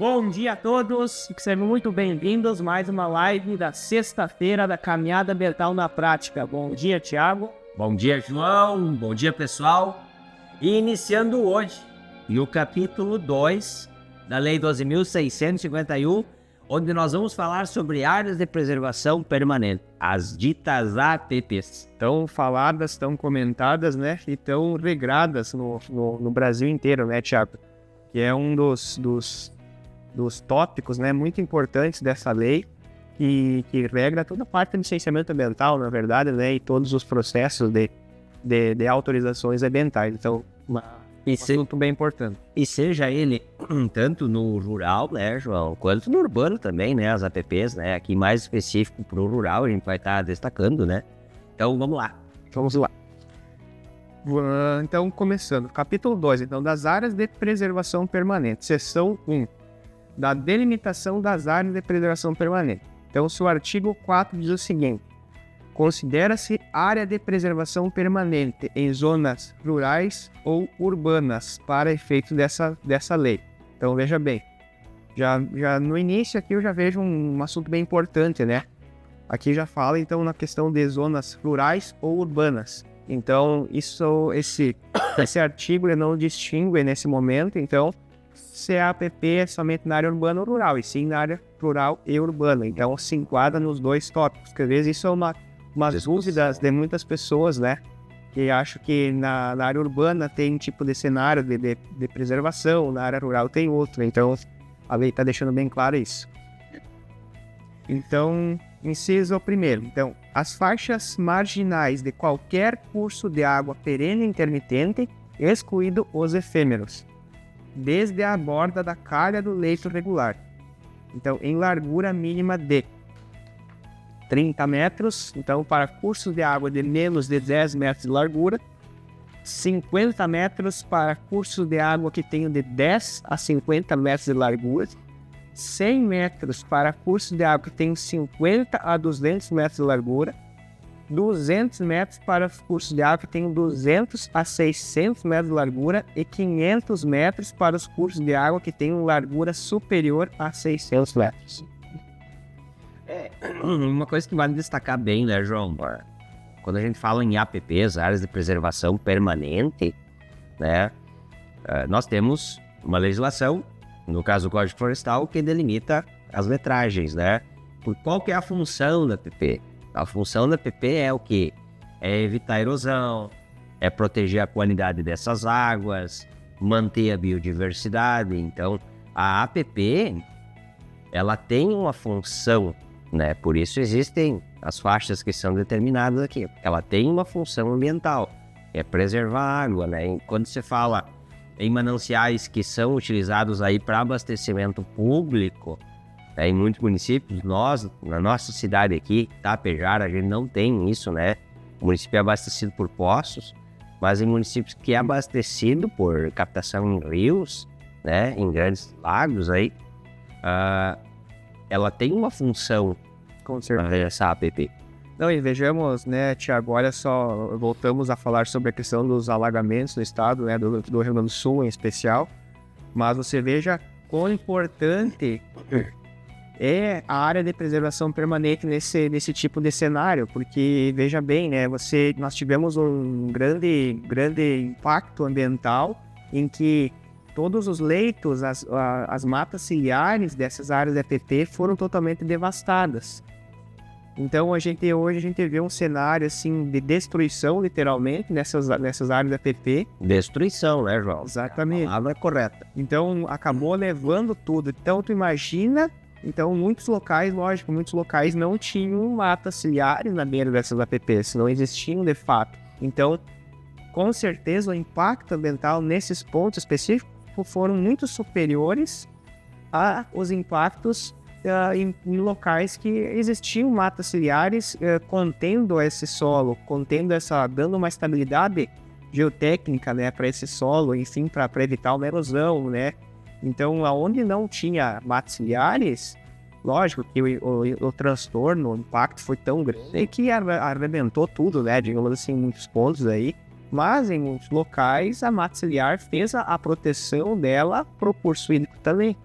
Bom dia a todos, sejam muito bem-vindos a mais uma live da sexta-feira da Caminhada Ambiental na Prática. Bom dia, Thiago. Bom dia, João. Bom dia, pessoal. E iniciando hoje, no capítulo 2 da Lei 12.651, onde nós vamos falar sobre áreas de preservação permanente, as ditas APPs. Tão faladas, tão comentadas, né? E tão regradas no Brasil inteiro, né, Thiago? Que é um dos tópicos, né, muito importantes dessa lei, que regra toda a parte do licenciamento ambiental, na verdade, né, e todos os processos de autorizações ambientais. Então, um assunto bem importante. E seja ele tanto no rural, né, João, quanto no urbano também, né, as APPs, né, aqui mais específico para o rural, a gente vai estar destacando, né. Então, vamos lá. Vamos lá. Então, começando. Capítulo 2, então, das áreas de preservação permanente. Seção 1. Da delimitação das áreas de preservação permanente. Então, se o artigo 4 diz o seguinte: considera-se área de preservação permanente em zonas rurais ou urbanas para efeito dessa lei. Então, veja bem, já no início aqui eu já vejo um assunto bem importante, né? Aqui já fala, então, na questão de zonas rurais ou urbanas. Então, esse artigo ele não distingue nesse momento, então, se a APP é somente na área urbana ou rural, e sim na área rural e urbana. Então, se enquadra nos dois tópicos, porque às vezes isso é uma dúvida de muitas pessoas, né? Que acham que na área urbana tem um tipo de cenário de preservação, na área rural tem outro. Então, a lei está deixando bem claro isso. Então, inciso primeiro. Então, as faixas marginais de qualquer curso de água perene e intermitente, excluído os efêmeros, desde a borda da calha do leito regular. Então, em largura mínima de 30 metros, então para cursos de água de menos de 10 metros de largura, 50 metros para cursos de água que tenham de 10 a 50 metros de largura, 100 metros para cursos de água que tenham 50 a 200 metros de largura, 200 metros para cursos de água que tenham 200 a 600 metros de largura e 500 metros para os cursos de água que tenham largura superior a 600 metros. Uma coisa que vale destacar bem, né, João? Quando a gente fala em APPs, áreas de preservação permanente, né, nós temos uma legislação, no caso do Código Florestal, que delimita as metragens, né? Por qual que é a função da APP? A função da APP é o quê? É evitar a erosão, é proteger a qualidade dessas águas, manter a biodiversidade. Então, a APP, ela tem uma função, né? Por isso existem as faixas que são determinadas aqui. Ela tem uma função ambiental, é preservar a água, né? Quando você fala em mananciais que são utilizados aí para abastecimento público, em muitos municípios, na nossa cidade aqui, Tapejara, a gente não tem isso, né? O município é abastecido por poços, mas em municípios que é abastecido por captação em rios, né? Em grandes lagos aí, ela tem uma função Com certeza. essa APP. Não, e vejamos, né, Thiago, olha só, voltamos a falar sobre a questão dos alagamentos no estado, né, do Rio Grande do Sul em especial, mas você veja quão importante é a área de preservação permanente nesse tipo de cenário, porque, veja bem, né, nós tivemos um grande impacto ambiental em que todos os leitos, as matas ciliares dessas áreas de APP foram totalmente devastadas. Então, hoje a gente vê um cenário assim, de destruição, literalmente, nessas áreas da APP. Destruição, né, João? Exatamente. A palavra é correta. Então, acabou levando tudo. Então, tu imagina, muitos locais não tinham matas ciliares na beira dessas APPs, não existiam de fato. Então, com certeza, o impacto ambiental nesses pontos específicos foram muito superiores aos impactos em locais que existiam matas ciliares contendo esse solo, dando uma estabilidade geotécnica, né, para esse solo, enfim, para evitar uma erosão, né. Então, aonde não tinha matas ciliares, lógico que o transtorno, o impacto foi tão grande que arrebentou tudo, né, digamos assim, em muitos pontos aí. Mas em muitos locais a mata ciliar fez a proteção dela para o curso hídrico também.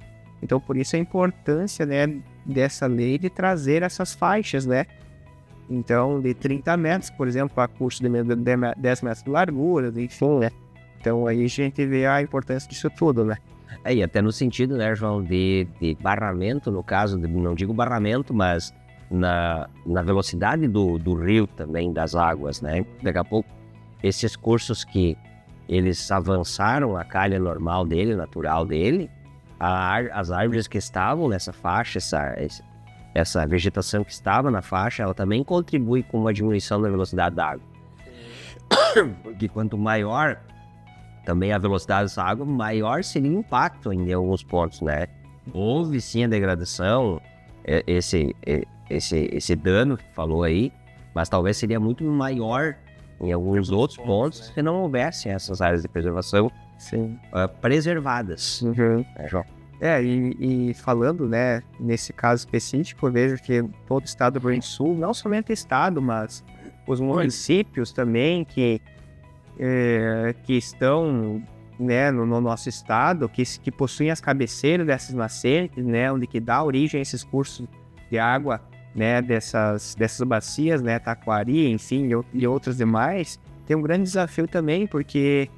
Então, por isso a importância, né, dessa lei de trazer essas faixas, né? Então, de 30 metros, por exemplo, para curso de 10 metros de largura, enfim, né? Então, aí a gente vê a importância disso tudo, né? E até no sentido, né, João, de barramento, no caso, não digo barramento, mas na velocidade do rio também, das águas, né? Daqui a pouco, esses cursos que eles avançaram a calha normal dele, natural dele, as árvores que estavam nessa faixa, essa vegetação que estava na faixa, ela também contribui com a diminuição da velocidade da água. Porque quanto maior também a velocidade dessa água, maior seria o impacto em alguns pontos, né? Houve sim a degradação, esse dano que falou aí, mas talvez seria muito maior em alguns outros pontos, né? Se não houvessem essas áreas de preservação preservadas. Uhum. Né, João? E falando, né, nesse caso específico, eu vejo que todo o estado do Rio Grande do Sul, não somente o estado, mas os municípios também que estão, né, no nosso estado, que possuem as cabeceiras dessas nascentes, né, onde que dá origem a esses cursos de água, né, dessas bacias, né, Taquari, enfim, e outras demais, tem um grande desafio também, porque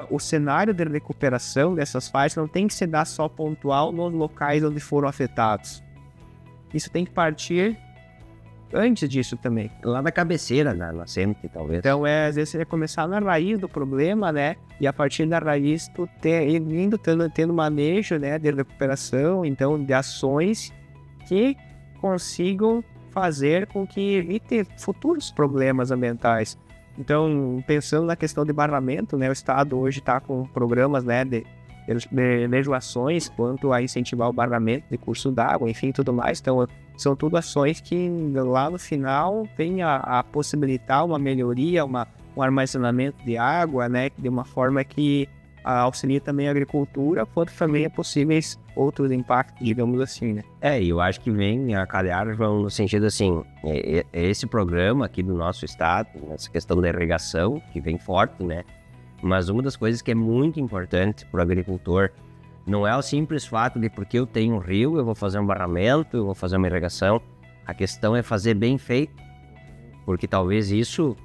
o cenário de recuperação dessas faixas não tem que se dar só pontual nos locais onde foram afetados. Isso tem que partir antes disso também. Lá na cabeceira, na nascente, talvez. Então, às vezes, você começar na raiz do problema, né? E a partir da raiz, tu tendo manejo, né, de recuperação, então, de ações que consigam fazer com que evite futuros problemas ambientais. Então, pensando na questão de barramento, né, o Estado hoje está com programas, né, de legislações quanto a incentivar o barramento de curso d'água, enfim, tudo mais. Então, são tudo ações que lá no final vem a possibilitar uma melhoria, um armazenamento de água, né, de uma forma que auxilia também a agricultura, quanto também possíveis outros impactos, digamos assim, né? E eu acho que vem a calhar, João, no sentido assim, esse programa aqui do nosso estado, essa questão da irrigação, que vem forte, né? Mas uma das coisas que é muito importante para o agricultor não é o simples fato de porque eu tenho um rio, eu vou fazer um barramento, eu vou fazer uma irrigação. A questão é fazer bem feito, porque talvez isso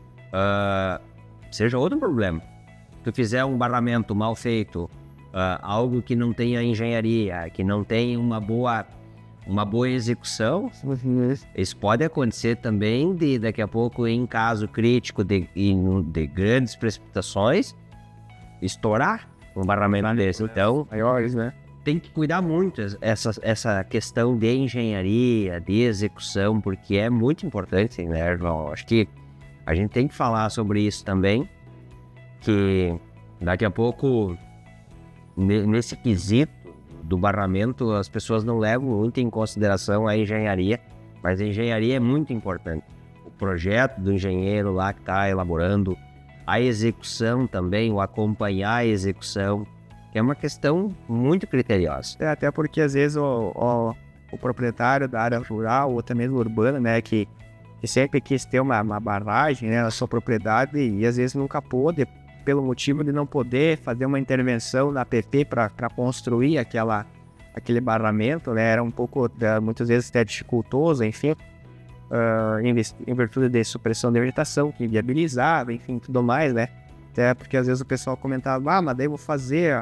seja outro problema. Se tu fizer um barramento mal feito, algo que não tenha engenharia, que não tenha uma boa execução, isso pode acontecer também de daqui a pouco, em caso crítico de grandes precipitações, estourar um barramento desse. Então, maiores, né? Tem que cuidar muito essa questão de engenharia, de execução, porque é muito importante, né, João? Acho que a gente tem que falar sobre isso também, que daqui a pouco, nesse quesito do barramento, as pessoas não levam muito em consideração a engenharia, mas a engenharia é muito importante. O projeto do engenheiro lá que está elaborando, a execução também, o acompanhar a execução, que é uma questão muito criteriosa. Até porque às vezes o proprietário da área rural ou até mesmo urbana, né, que sempre quis ter uma barragem, né, na sua propriedade e às vezes nunca pôde, pelo motivo de não poder fazer uma intervenção na APP para construir aquele barramento, né, era um pouco, muitas vezes até dificultoso, enfim, em virtude de supressão de vegetação, que viabilizava, enfim, tudo mais, né, até porque às vezes o pessoal comentava, mas daí eu vou fazer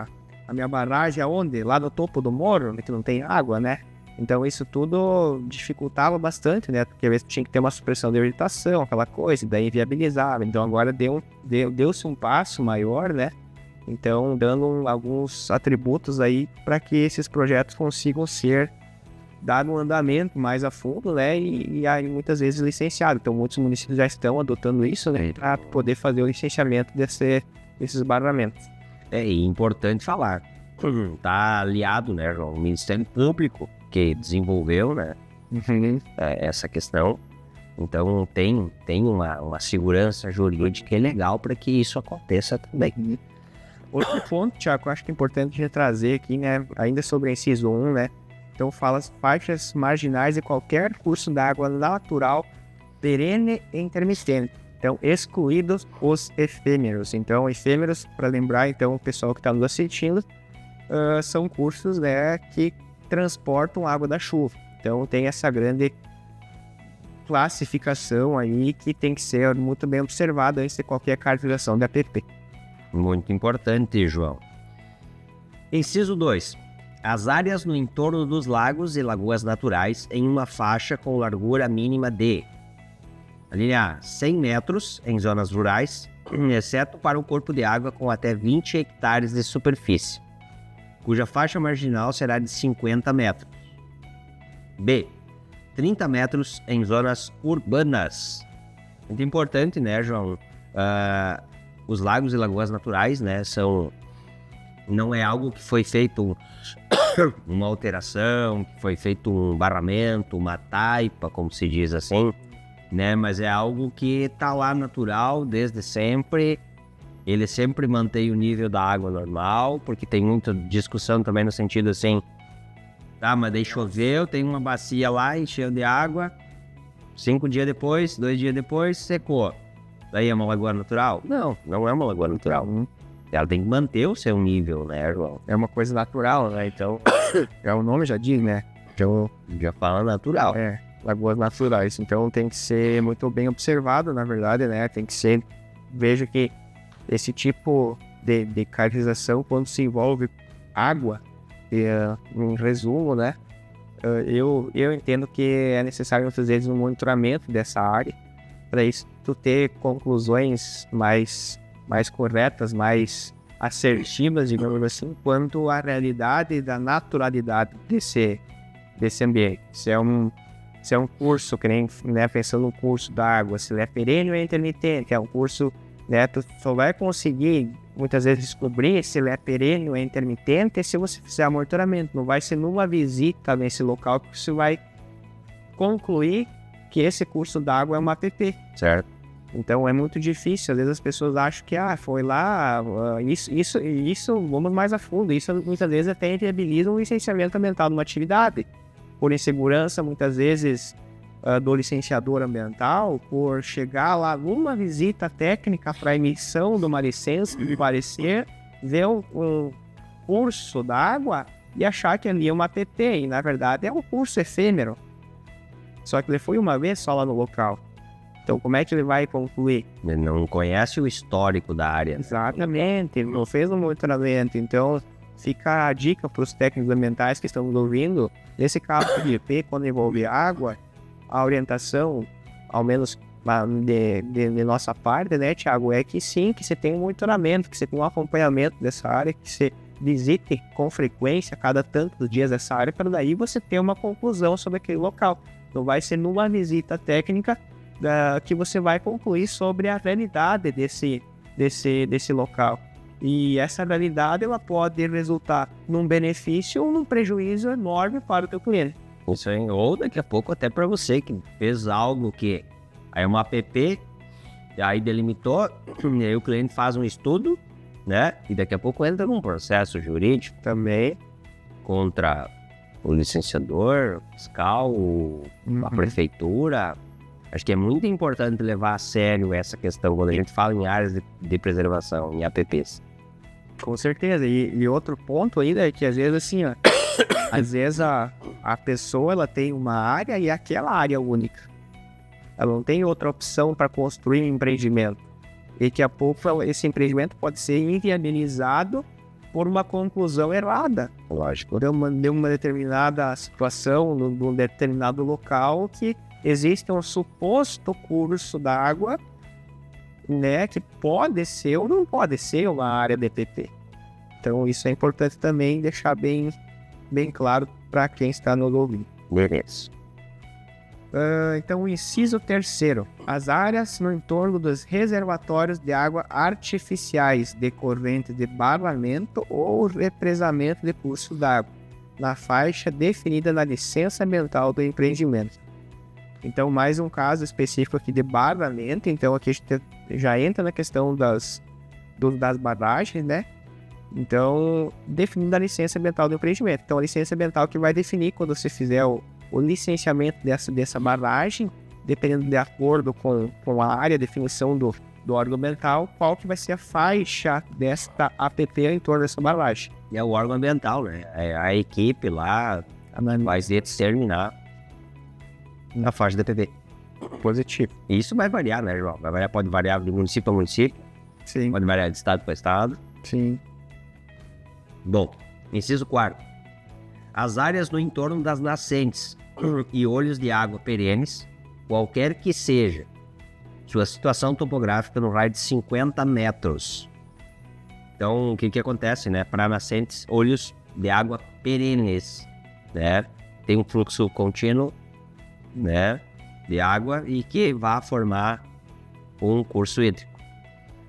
a minha barragem aonde? Lá no topo do morro, que não tem água, né, então isso tudo dificultava bastante, né, porque às vezes tinha que ter uma supressão de vegetação, aquela coisa, e daí viabilizava, então agora deu-se um passo maior, né, então dando alguns atributos aí para que esses projetos consigam ser dado um andamento mais a fundo, né, e aí muitas vezes licenciado, então muitos municípios já estão adotando isso, né, para poder fazer o licenciamento desses barramentos. É importante falar, tá aliado, né, João, o Ministério Público que desenvolveu, né, essa questão, então tem uma segurança jurídica que é legal para que isso aconteça também. Outro ponto, Thiago, eu acho que é importante a gente trazer aqui, né, ainda sobre o inciso 1, né, então fala as faixas marginais de qualquer curso d'água natural, perene e intermitente. Então, excluídos os efêmeros. Então, efêmeros, para lembrar, então, o pessoal que está nos assistindo, são cursos, né, que transportam água da chuva. Então tem essa grande classificação aí que tem que ser muito bem observada antes de qualquer caracterização da APP. Muito importante, João. Inciso 2. As áreas no entorno dos lagos e lagoas naturais em uma faixa com largura mínima de a linha A, 100 metros em zonas rurais, exceto para um corpo de água com até 20 hectares de superfície, cuja faixa marginal será de 50 metros. B, 30 metros em zonas urbanas. Muito importante, né, João? Os lagos e lagoas naturais, né, não é algo que foi feito uma alteração, que foi feito um barramento, uma taipa, como se diz assim, né, mas é algo que está lá natural desde sempre. Ele sempre mantém o nível da água normal, porque tem muita discussão também no sentido assim, tá, mas daí choveu, tem uma bacia lá, encheu de água, 5 dias depois, 2 dias depois, secou. Daí é uma lagoa natural? Não, não é uma lagoa natural. Ela tem que manter o seu nível, né, João? É uma coisa natural, né? Então, o nome já diz, né? Já fala natural. Lagoas naturais. Então tem que ser muito bem observado, na verdade, né? Tem que ser... Veja que esse tipo de caracterização, quando se envolve água, em resumo, né? Eu entendo que é necessário, muitas vezes, um monitoramento dessa área, para isso tu ter conclusões mais corretas, mais assertivas, digamos assim, quanto à realidade da naturalidade desse ambiente. Se é um curso, que nem, né, pensando no curso da água, se ele é perene ou é intermitente, é um curso, né, tu só vai conseguir, muitas vezes, descobrir se ele é perene ou é intermitente se você fizer monitoramento. Não vai ser numa visita nesse local que você vai concluir que esse curso d'água é uma APP. Certo. Então é muito difícil, às vezes as pessoas acham que foi lá, isso, vamos mais a fundo, isso muitas vezes até inviabiliza um licenciamento ambiental de uma atividade, por insegurança muitas vezes do licenciador ambiental, por chegar lá numa visita técnica para emissão de uma licença, de parecer, ver um curso d'água e achar que ali é uma APP, e na verdade é um curso efêmero, só que ele foi uma vez só lá no local. Então, como é que ele vai concluir? Ele não conhece o histórico da área. Exatamente, ele não fez um monitoramento. Então, fica a dica para os técnicos ambientais que estão nos ouvindo. Nesse caso de IP, quando envolve água, a orientação, ao menos de nossa parte, né, Thiago, é que sim, que você tenha um monitoramento, que você tenha um acompanhamento dessa área, que você visite com frequência, cada tantos dias essa área, para daí você ter uma conclusão sobre aquele local. Não vai ser numa visita técnica que você vai concluir sobre a realidade desse local. E essa realidade ela pode resultar num benefício ou num prejuízo enorme para o teu cliente. Isso aí, ou daqui a pouco até para você que fez algo que aí é uma APP, aí delimitou, e aí o cliente faz um estudo, né? E daqui a pouco entra num processo jurídico também contra o licenciador, o fiscal, a prefeitura. Acho que é muito importante levar a sério essa questão quando a gente fala em áreas de preservação, em APPs. Com certeza. E outro ponto ainda é que às vezes assim, às vezes a pessoa ela tem uma área e aquela área única. Ela não tem outra opção para construir um empreendimento. E daqui a pouco esse empreendimento pode ser inviabilizado por uma conclusão errada. Lógico. De uma determinada situação, num determinado local que existe um suposto curso d'água, né, que pode ser ou não pode ser uma área de EPP. Então isso é importante também deixar bem claro para quem está nos ouvindo. Beleza. Então o inciso 3º. As áreas no entorno dos reservatórios de água artificiais decorrentes de barramento ou represamento de curso d'água, na faixa definida na licença ambiental do empreendimento. Então, mais um caso específico aqui de barramento. Então, aqui a gente já entra na questão das barragens, né? Então, definindo a licença ambiental do empreendimento. Então, a licença ambiental que vai definir quando você fizer o licenciamento dessa barragem, dependendo de acordo com a área, a definição do órgão ambiental qual que vai ser a faixa desta APP em torno dessa barragem. E é o órgão ambiental, né? A equipe lá vai determinar a faixa da APP. Positivo. Isso vai variar, né, João? Pode variar de município a município, Sim. pode variar de estado para estado. Sim. Bom, inciso 4. As áreas no entorno das nascentes e olhos de água perenes, qualquer que seja sua situação topográfica no raio de 50 metros. Então, o que acontece, né? Para nascentes, olhos de água perenes, né? Tem um fluxo contínuo, né? De água e que vai formar um curso hídrico.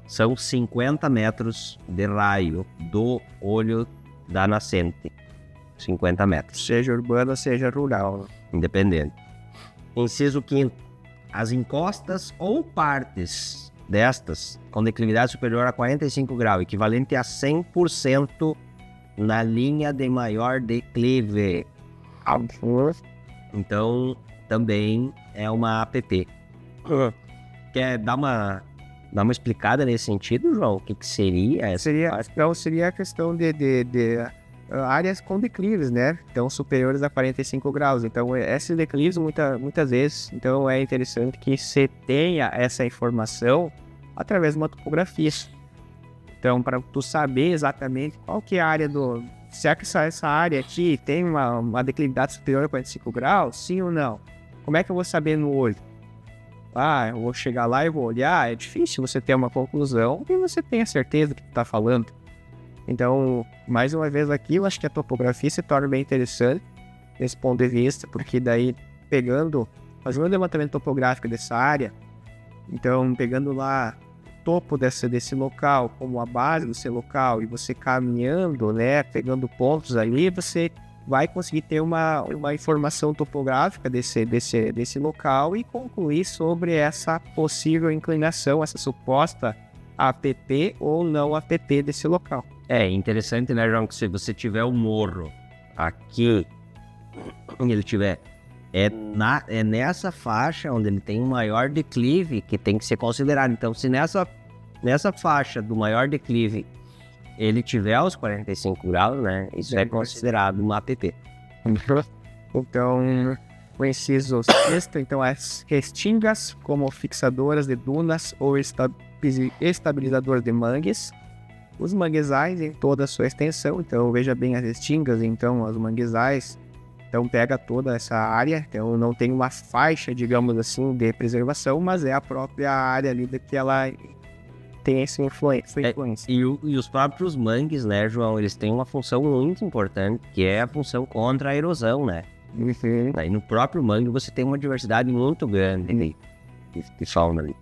São 50 metros de raio do olho da nascente. 50 metros. Seja urbano, seja rural. Independente. Inciso 5º. As encostas ou partes destas com declividade superior a 45 graus, equivalente a 100% na linha de maior declive. Então, também é uma APP. Quer dar uma explicada nesse sentido, João? O que seria essa parte? Então, seria a questão de áreas com declives, né? Então, superiores a 45 graus. Então, esses declives, muitas vezes, então é interessante que você tenha essa informação através de uma topografia. Então, para tu saber exatamente qual que é a área será que essa área aqui tem uma declividade superior a 45 graus? Sim ou não? Como é que eu vou saber no olho? Eu vou chegar lá e vou olhar. É difícil você ter uma conclusão e você tem a certeza do que tu está falando. Então, mais uma vez aqui, eu acho que a topografia se torna bem interessante nesse ponto de vista, porque daí, fazendo um levantamento topográfico dessa área, então, pegando lá o topo desse local, como a base desse local, e você caminhando, né, pegando pontos ali, você vai conseguir ter uma informação topográfica desse local e concluir sobre essa possível inclinação, essa suposta APP ou não APP desse local. É interessante, né, João, que se você tiver um morro aqui e ele tiver nessa faixa onde ele tem um maior declive que tem que ser considerado. Então, se nessa faixa do maior declive ele tiver aos 45 graus, né, isso é considerado uma APP. Então, o inciso 6º, então, as restingas como fixadoras de dunas ou estabilizador de mangues. Os manguezais em toda a sua extensão, então veja bem as restingas, então os manguezais, então pega toda essa área, então não tem uma faixa, digamos assim, de preservação, mas é a própria área ali que ela tem essa influência. E os próprios mangues, né, João, eles têm uma função muito importante, que é a função contra a erosão, né? Uhum. Aí no próprio mangue você tem uma diversidade muito grande de fauna ali.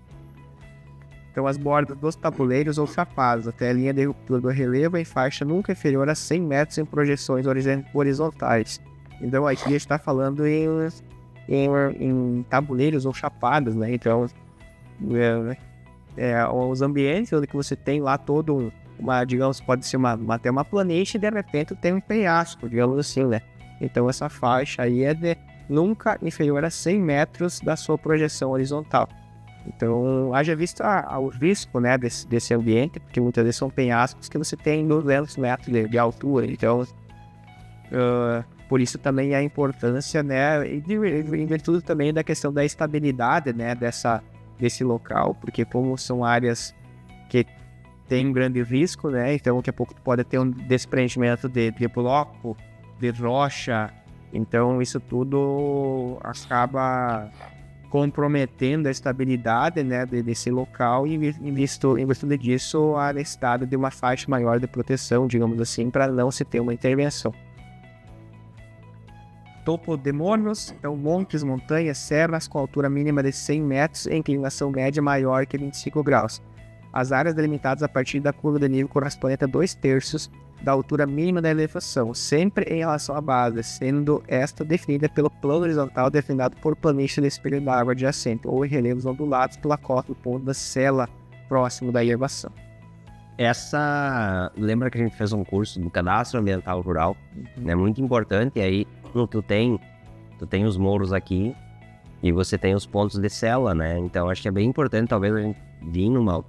Então, as bordas dos tabuleiros ou chapados até a linha de ruptura do relevo em faixa nunca inferior a 100 metros em projeções horizontais. Então, aqui a gente está falando em tabuleiros ou chapadas, né? Então, os ambientes onde você tem lá todo digamos, pode ser até uma planície e de repente tem um penhasco, digamos assim, né? Então, essa faixa aí é de nunca inferior a 100 metros da sua projeção horizontal. Então, haja vista o risco, né, desse ambiente, porque muitas vezes são penhascos que você tem 200 metros de altura. Então, por isso também a importância, né, e em virtude também da questão da estabilidade, né, desse local, porque como são áreas que tem um grande risco, né, então daqui a pouco pode ter um desprendimento de bloco, de rocha, então isso tudo acaba comprometendo a estabilidade, né, desse local e em virtude disso a necessidade de uma faixa maior de proteção, digamos assim, para não se ter uma intervenção. Topo de morros, então montes, montanhas, serras com altura mínima de 100 metros e inclinação média maior que 25 graus. As áreas delimitadas a partir da curva de nível correspondente a 2/3 da altura mínima da elevação, sempre em relação à base, sendo esta definida pelo plano horizontal definido por planície de espelho d'água adjacente ou em relevos ondulados pela cota do ponto da cela próximo da elevação. Lembra que a gente fez um curso do cadastro ambiental rural, é muito importante, e aí tu tem os morros aqui e você tem os pontos de cela, né? Então acho que é bem importante talvez a gente vir numa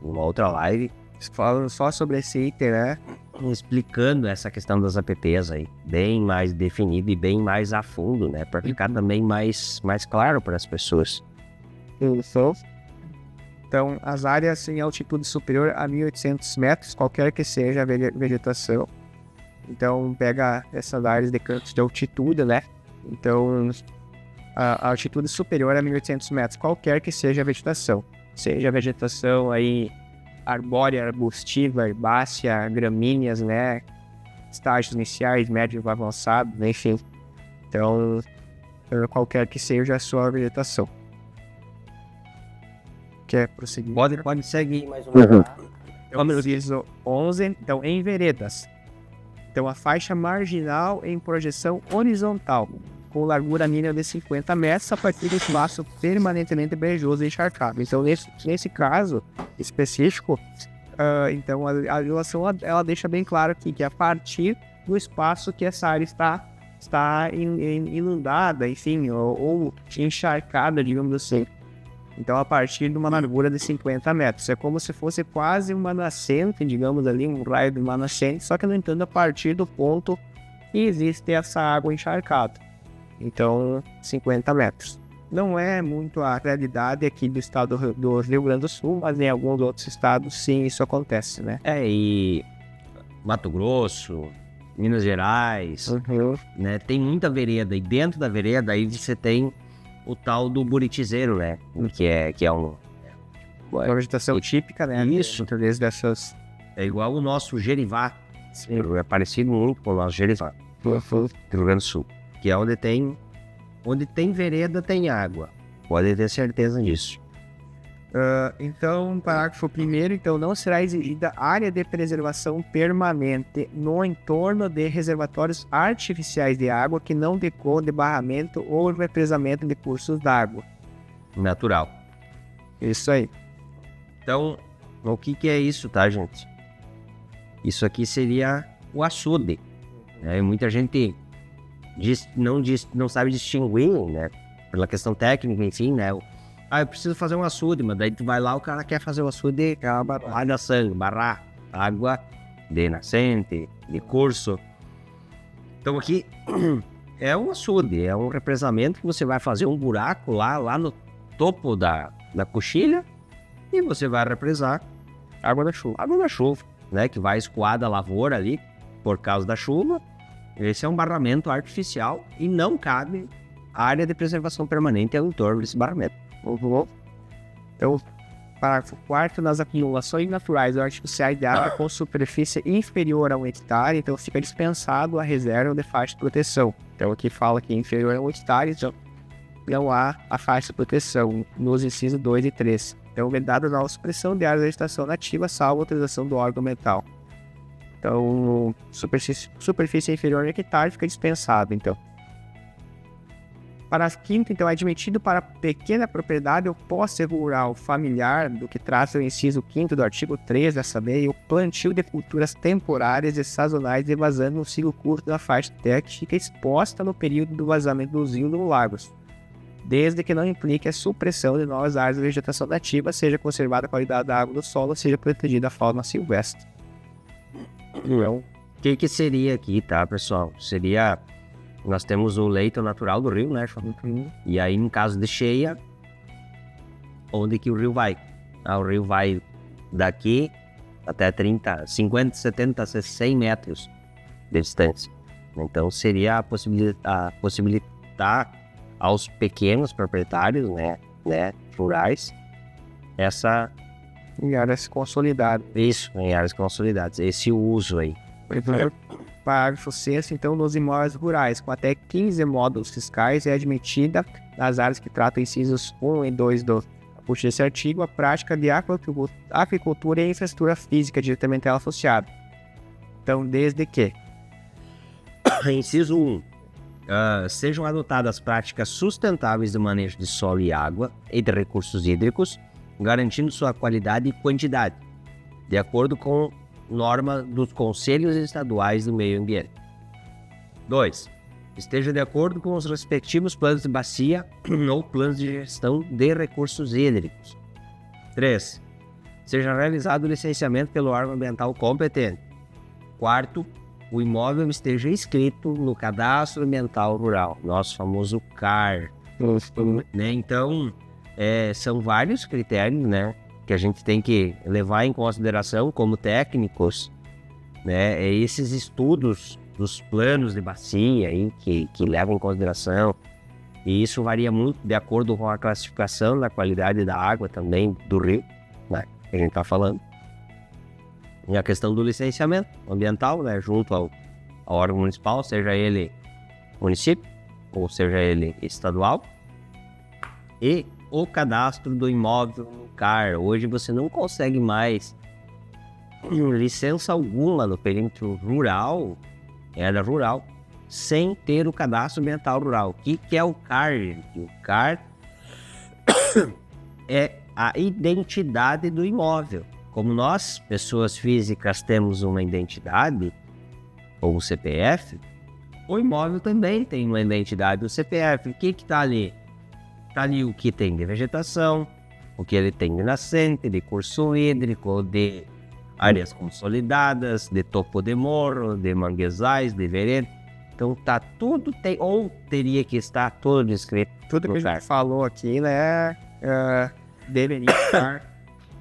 outra live, Falando só sobre esse item, né? explicando essa questão das apps aí, bem mais definido e bem mais a fundo, né? Para ficar também mais claro para as pessoas. Isso. Então, as áreas em altitude superior a 1.800 metros, qualquer que seja a vegetação. Então, pega essas áreas de cantos de altitude, né? Então, a altitude superior a 1.800 metros, qualquer que seja a vegetação. Seja a vegetação aí arbórea, arbustiva, herbácea, gramíneas, né? Estágios iniciais, médios, avançados, enfim. Então, qualquer que seja a sua vegetação. Quer prosseguir? Pode seguir mais um pouco. Inciso 11, então, em veredas. Então, a faixa marginal em projeção horizontal, com largura mínima de 50 metros, a partir do espaço permanentemente brejoso e encharcado. Então, nesse caso específico, então, a legislação ela deixa bem claro aqui que a partir do espaço que essa área está inundada, enfim, ou encharcada, digamos assim. Então, a partir de uma largura de 50 metros. É como se fosse quase uma nascente, digamos ali, um raio de uma nascente, só que, no entanto, a partir do ponto que existe essa água encharcada. Então, 50 metros. Não é muito a realidade aqui do estado do Rio Grande do Sul, mas em alguns outros estados, sim, isso acontece, né? E Mato Grosso, Minas Gerais, né? Tem muita vereda, e dentro da vereda aí você tem o tal do buritizeiro, né? Que é uma vegetação típica, né? Isso. Muitas vezes dessas... É igual o nosso Gerivá. Sim. É parecido muito com o nosso Gerivá. Do Rio Grande do Sul. Que é onde tem vereda, tem água. Pode ter certeza disso. Então, parágrafo 1º, então, não será exigida área de preservação permanente no entorno de reservatórios artificiais de água que não decorram de barramento ou represamento de cursos d'água. Natural. Isso aí. Então, o que é isso, tá, gente? Isso aqui seria o açude. Né? Muita gente não sabe distinguir, né? Pela questão técnica, enfim, né? Eu preciso fazer um açude, mas daí tu vai lá, o cara quer fazer o açude, barrar sangue, barrar água de nascente, de curso. Então aqui é um açude, é um represamento que você vai fazer um buraco lá no topo da coxilha e você vai represar Água da chuva, né? Que vai escoar da lavoura ali por causa da chuva. Esse é um barramento artificial e não cabe área de preservação permanente ao entorno desse barramento. Então, parágrafo 4º, nas acumulações naturais ou artificiais de água com superfície inferior a 1 hectare, então fica dispensado a reserva de faixa de proteção. Então, aqui fala que inferior a 1 hectare, então não há a faixa de proteção nos incisos 2 e 3. Então, vedado na supressão de áreas de vegetação nativa, salvo autorização do órgão ambiental. Então, superfície inferior a 1 hectare fica dispensado, então. Parágrafo 5º, então, é admitido para pequena propriedade ou posse rural familiar, do que trata o inciso 5º do artigo 3 dessa lei, o plantio de culturas temporárias e sazonais evasando um ciclo curto da faixa técnica exposta no período do vazamento dos rios ou lagos, desde que não implique a supressão de novas áreas de vegetação nativa, seja conservada a qualidade da água do solo, seja protegida a fauna silvestre. Então, o que seria aqui, tá, pessoal? Seria... Nós temos o leito natural do rio, né? E aí, em caso de cheia, onde que o rio vai? O rio vai daqui até 30, 50, 70, 100 metros de distância. Então, seria possibilitar aos pequenos proprietários, né, rurais, essa... Em áreas consolidadas. Isso, em áreas consolidadas. Esse uso aí. Parágrafo 6º, então, nos imóveis rurais, com até 15 módulos fiscais, é admitida, nas áreas que tratam incisos 1 e 2 do desse artigo, a prática de aquicultura e infraestrutura física diretamente ela associada. Então, desde que... Inciso 1. Sejam adotadas práticas sustentáveis de manejo de solo e água e de recursos hídricos, garantindo sua qualidade e quantidade, de acordo com norma dos Conselhos Estaduais do Meio Ambiente. 2. Esteja de acordo com os respectivos planos de bacia ou planos de gestão de recursos hídricos. 3. Seja realizado o licenciamento pelo órgão ambiental competente. 4. O imóvel esteja inscrito no Cadastro Ambiental Rural, nosso famoso CAR. Né? Então, são vários critérios, né, que a gente tem que levar em consideração como técnicos, né? Esses estudos dos planos de bacia aí, que levam em consideração, e isso varia muito de acordo com a classificação da qualidade da água também do rio, né, que a gente está falando. E a questão do licenciamento ambiental, né, junto ao órgão municipal, seja ele município ou seja ele estadual, e o cadastro do imóvel no CAR. Hoje você não consegue mais licença alguma no perímetro rural, era rural, sem ter o cadastro ambiental rural. O que é o CAR? O CAR é a identidade do imóvel. Como nós, pessoas físicas, temos uma identidade, ou CPF, o imóvel também tem uma identidade, o CPF. O que está ali? Está ali o que tem de vegetação, o que ele tem de nascente, de curso hídrico, de áreas consolidadas, de topo de morro, de manguezais, de vereda. Então tá tudo, ou teria que estar tudo descrito. Tudo que a gente falou aqui, né, deveria estar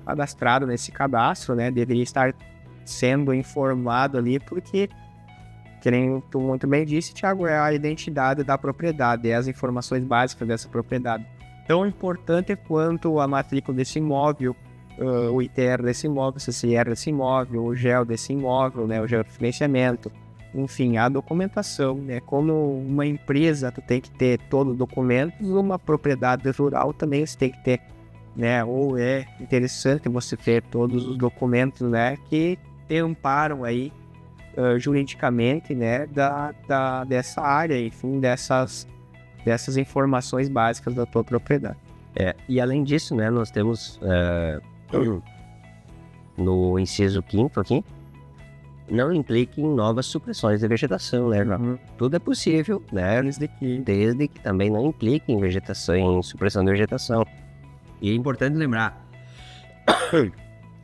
cadastrado nesse cadastro, né, deveria estar sendo informado ali, porque, que nem tu muito bem disse, Thiago, é a identidade da propriedade, é as informações básicas dessa propriedade. Tão importante quanto a matrícula desse imóvel, o ITR desse imóvel, o CCR desse imóvel, o GEL desse imóvel, né, o georreferenciamento, enfim, a documentação, né, como uma empresa tu tem que ter todos os documentos, uma propriedade rural também você tem que ter, né, ou é interessante você ter todos os documentos, né, que te amparam aí juridicamente, né, dessa área, enfim, dessas informações básicas da tua propriedade. E além disso, né, nós temos no inciso 5º aqui, não implique em novas supressões de vegetação, né? Tudo é possível, né? Desde que também não implique em vegetação, em supressão de vegetação. E é importante lembrar,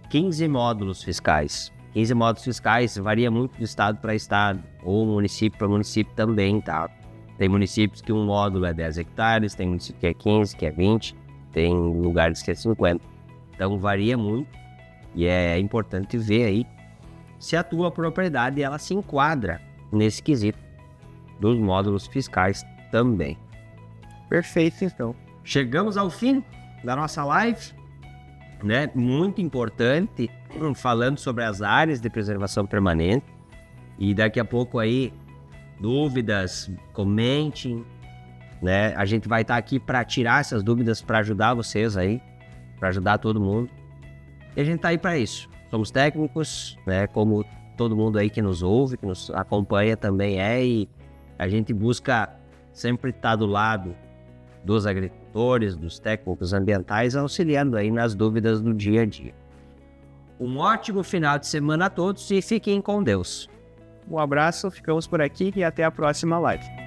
15 módulos fiscais. 15 módulos fiscais varia muito de estado para estado, ou município para município também, tá? Tem municípios que um módulo é 10 hectares, tem município que é 15, que é 20, tem lugares que é 50. Então varia muito e é importante ver aí se a tua propriedade ela se enquadra nesse quesito dos módulos fiscais também. Perfeito, então. Chegamos ao fim da nossa live, né? Muito importante, falando sobre as áreas de preservação permanente. E daqui a pouco aí, dúvidas, comentem, né? A gente vai estar aqui para tirar essas dúvidas, para ajudar vocês aí, para ajudar todo mundo. E a gente tá aí para isso. Somos técnicos, né? Como todo mundo aí que nos ouve, que nos acompanha também e a gente busca sempre estar do lado dos agricultores, dos técnicos ambientais, auxiliando aí nas dúvidas do dia a dia. Um ótimo final de semana a todos e fiquem com Deus. Um abraço, ficamos por aqui e até a próxima live.